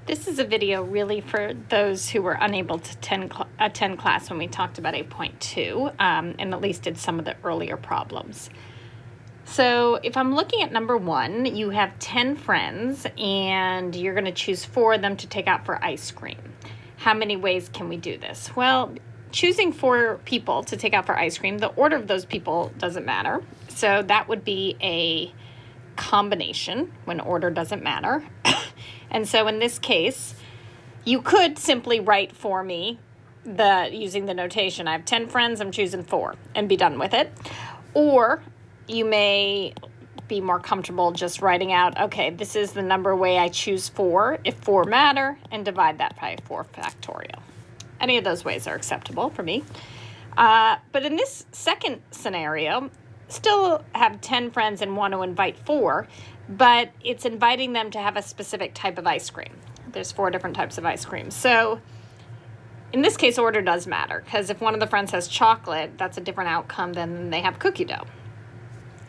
This is a video really for those who were unable to attend class when we talked about 8.2 and at least did some of the earlier problems. So if I'm looking at number 1, you have 10 friends and you're going to choose 4 of them to take out for ice cream. How many ways can we do this? Well, choosing 4 people to take out for ice cream, the order of those people doesn't matter. So that would be a combination when order doesn't matter. And so in this case, you could simply write for me using the notation, I have 10 friends, I'm choosing 4, and be done with it. Or you may be more comfortable just writing out, okay, this is the number way I choose 4, if 4 matter, and divide that by 4 factorial. Any of those ways are acceptable for me. But in this second scenario, still have 10 friends and want to invite 4, but it's inviting them to have a specific type of ice cream. There's 4 different types of ice cream. So in this case, order does matter, because if one of the friends has chocolate, that's a different outcome than they have cookie dough.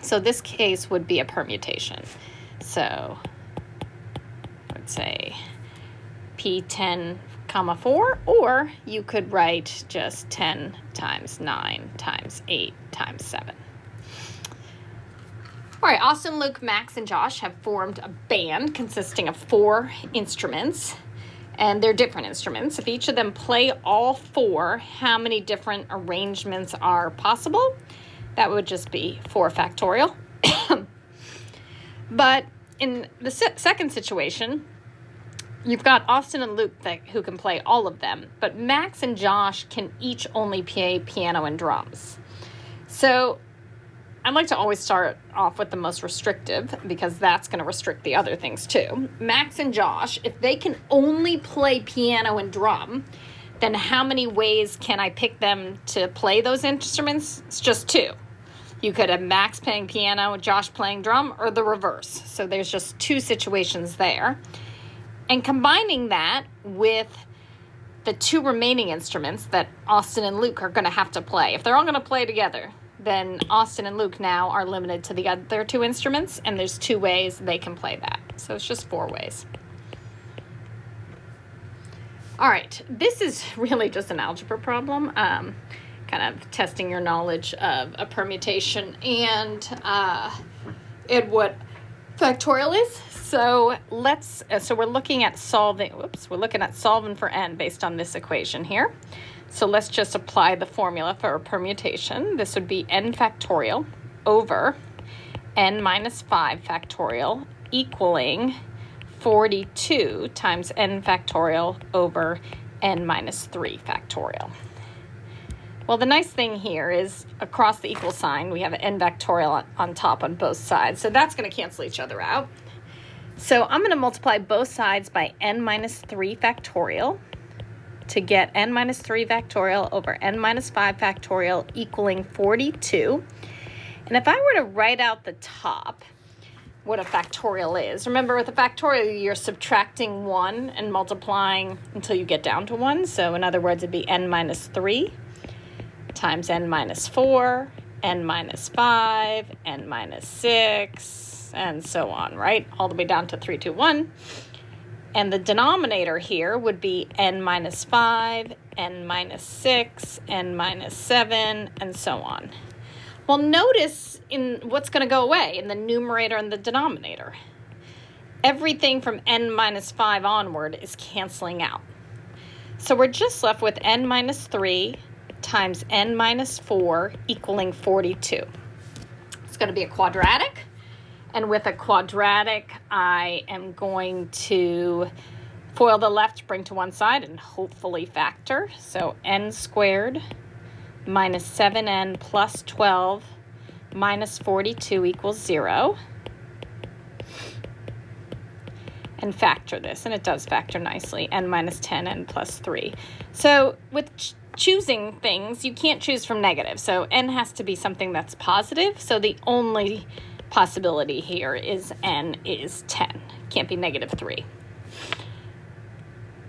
So this case would be a permutation. So let's say P10, 4, or you could write just 10 times 9 times 8 times 7. All right, Austin, Luke, Max, and Josh have formed a band consisting of 4 instruments, and they're different instruments. If each of them play all 4, how many different arrangements are possible? That would just be 4 factorial. But in the second situation, you've got Austin and Luke who can play all of them, but Max and Josh can each only play piano and drums. So I'd like to always start off with the most restrictive, because that's going to restrict the other things too. Max and Josh, if they can only play piano and drum, then how many ways can I pick them to play those instruments? It's just 2. You could have Max playing piano, Josh playing drum, or the reverse. So there's just 2 situations there. And combining that with the 2 remaining instruments that Austin and Luke are going to have to play. If they're all going to play together, then Austin and Luke now are limited to the other 2 instruments, and there's 2 ways they can play that. So it's just 4 ways. All right, this is really just an algebra problem, kind of testing your knowledge of a permutation and what factorial is. So we're looking at solving for n based on this equation here. So let's just apply the formula for a permutation. This would be n factorial over n minus 5 factorial equaling 42 times n factorial over n minus 3 factorial. Well, the nice thing here is across the equal sign, we have an n factorial on top on both sides. So that's going to cancel each other out. So I'm going to multiply both sides by n minus 3 factorial to get n minus 3 factorial over n minus 5 factorial equaling 42. And if I were to write out the top, what a factorial is, remember with a factorial, you're subtracting 1 and multiplying until you get down to 1. So in other words, it'd be n minus 3 times n minus 4, n minus 5, n minus 6, and so on, right? All the way down to 3, 2, 1. And the denominator here would be n minus 5, n minus 6, n minus 7, and so on. Well, notice in what's going to go away in the numerator and the denominator. Everything from n minus 5 onward is canceling out. So we're just left with n minus 3 times n minus 4 equaling 42. It's going to be a quadratic. And with a quadratic, I am going to FOIL the left, bring to one side, and hopefully factor. So n squared minus 7n plus 12 minus 42 equals 0. And factor this, and it does factor nicely, n minus 10, n plus 3. So with choosing things, you can't choose from negative. So n has to be something that's positive. So the only possibility here is n is 10. Can't be negative 3.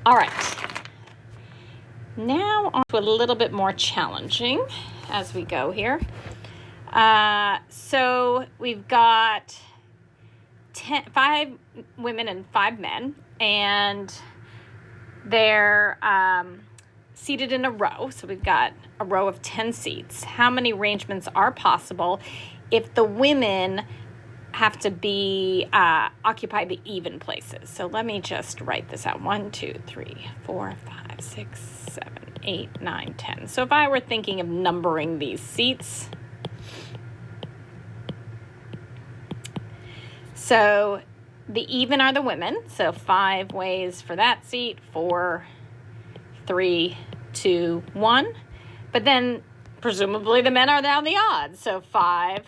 All right. Now on to a little bit more challenging as we go here. So we've got 5 women and 5 men, and They're seated in a row. So we've got a row of 10 seats. How many arrangements are possible if the women have to be occupy the even places? So let me just write this out. 1, 2, 3, 4, 5, 6, 7, 8, 9, 10. So if I were thinking of numbering these seats, so the even are the women. So 5 ways for that seat. 4, 3, 2, 1. But then presumably the men are now the odds. So 5,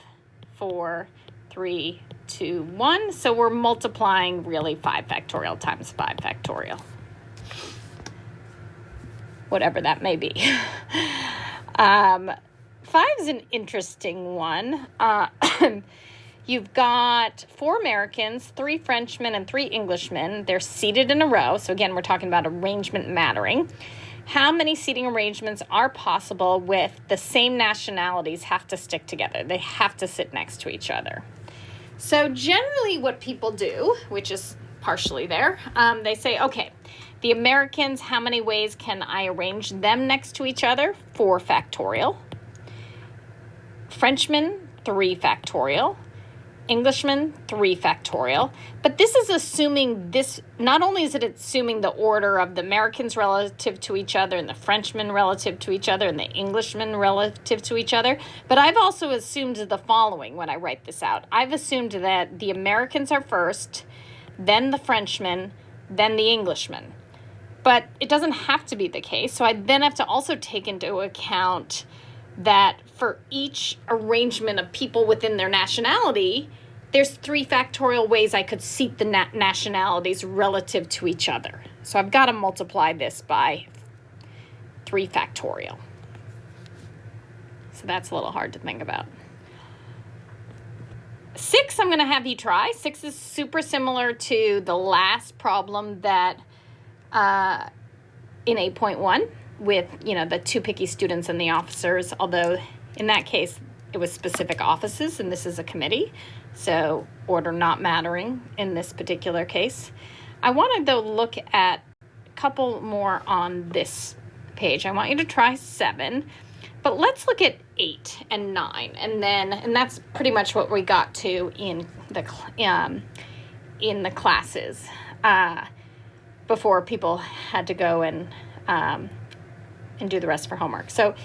4, 3, 2, 1. So we're multiplying really 5 factorial times 5 factorial. Whatever that may be. 5 is an interesting one. You've got 4 Americans, 3 Frenchmen, and 3 Englishmen. They're seated in a row. So again, we're talking about arrangement mattering. How many seating arrangements are possible with the same nationalities have to stick together? They have to sit next to each other. So generally what people do, which is partially there, they say, okay, the Americans, how many ways can I arrange them next to each other? 4 factorial. Frenchmen, 3 factorial. Englishman, 3 factorial. But this is assuming this, not only is it assuming the order of the Americans relative to each other and the Frenchmen relative to each other and the Englishmen relative to each other, but I've also assumed the following when I write this out. I've assumed that the Americans are first, then the Frenchmen, then the Englishmen. But it doesn't have to be the case, so I then have to also take into account that for each arrangement of people within their nationality, there's 3 factorial ways I could seat the nationalities relative to each other. So I've got to multiply this by 3 factorial. So that's a little hard to think about. 6, I'm going to have you try. 6 is super similar to the last problem that in 8.1 with, the 2 picky students and the officers, although in that case, it was specific offices, and this is a committee, so order not mattering in this particular case. I want to, though, look at a couple more on this page. I want you to try 7, but let's look at 8 and 9, and that's pretty much what we got to in the classes before people had to go and do the rest for homework. So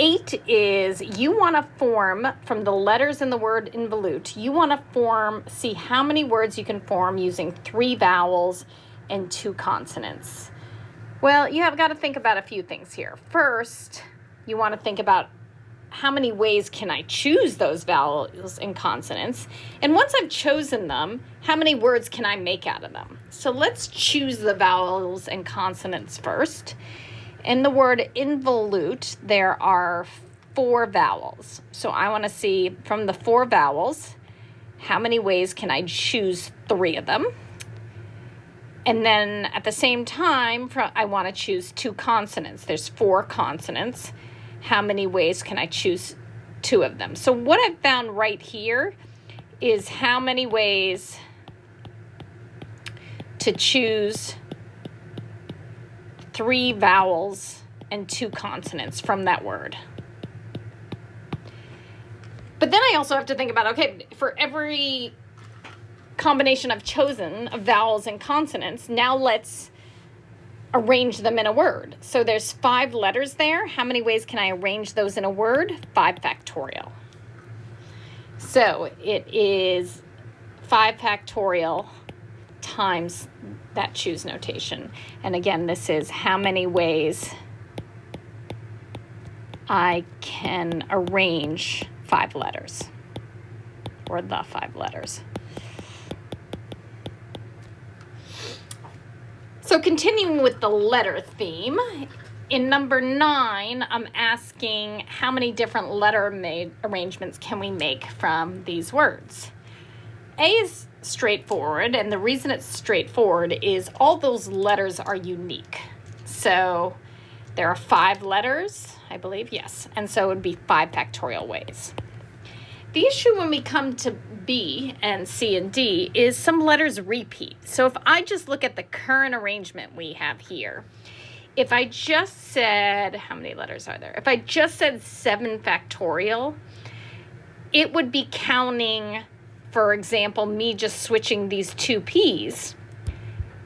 8 is you want to form from the letters in the word involute. You want to see how many words you can form using 3 vowels and 2 consonants. Well, you have got to think about a few things here. First, you want to think about how many ways can I choose those vowels and consonants? And once I've chosen them, how many words can I make out of them? So let's choose the vowels and consonants first. In the word involute, there are 4 vowels. So I want to see from the 4 vowels, how many ways can I choose 3 of them? And then at the same time, I want to choose 2 consonants. There's 4 consonants. How many ways can I choose 2 of them? So what I've found right here is how many ways to choose 3 vowels and 2 consonants from that word. But then I also have to think about, okay, for every combination I've chosen of vowels and consonants, now let's arrange them in a word. So there's 5 letters there. How many ways can I arrange those in a word? 5 factorial. So it is 5 factorial times that choose notation. And again, this is how many ways I can arrange 5 letters, or the 5 letters. So continuing with the letter theme, in number 9, I'm asking how many different letter arrangements can we make from these words? A is straightforward, and the reason it's straightforward is all those letters are unique. So there are 5 letters, I believe, yes, and so it would be 5 factorial ways. The issue when we come to B and C and D is some letters repeat. So if I just look at the current arrangement we have here, if I just said, how many letters are there? If I just said 7 factorial, it would be counting, for example, me just switching these 2 P's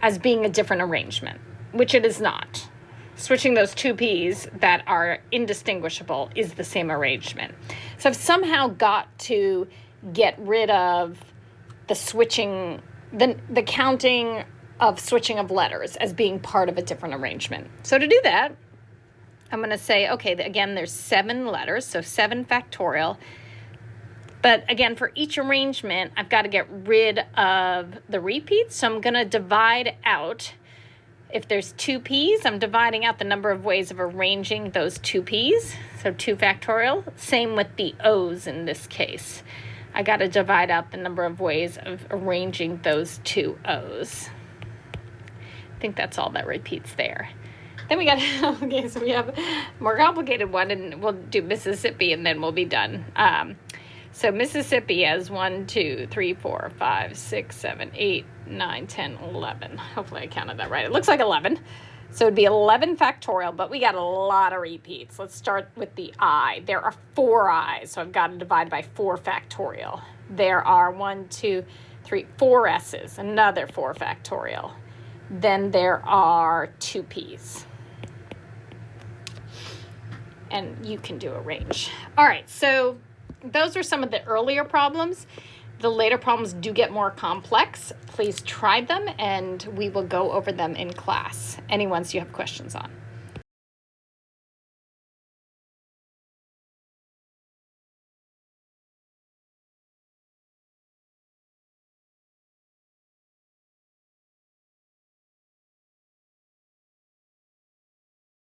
as being a different arrangement, which it is not. Switching those 2 P's that are indistinguishable is the same arrangement. So I've somehow got to get rid of the switching, the counting of switching of letters as being part of a different arrangement. So to do that, I'm going to say, okay, again, there's 7 letters, so 7 factorial. But again, for each arrangement, I've got to get rid of the repeats. So I'm going to divide out. If there's 2 P's, I'm dividing out the number of ways of arranging those 2 P's. So 2 factorial. Same with the O's in this case. I got to divide out the number of ways of arranging those 2 O's. I think that's all that repeats there. Then we got, okay, so we have a more complicated one, and we'll do Mississippi, and then we'll be done. So Mississippi has 1, 2, 3, 4, 5, 6, 7, 8, 9, 10, 11. Hopefully I counted that right. It looks like 11. So it'd be 11 factorial, but we got a lot of repeats. Let's start with the I. There are 4 I's, so I've got to divide by 4 factorial. There are 1, 2, 3, 4 S's, another 4 factorial. Then there are 2 P's. And you can do a range. All right, so those are some of the earlier problems. The later problems do get more complex. Please try them, and we will go over them in class. Any ones you have questions on.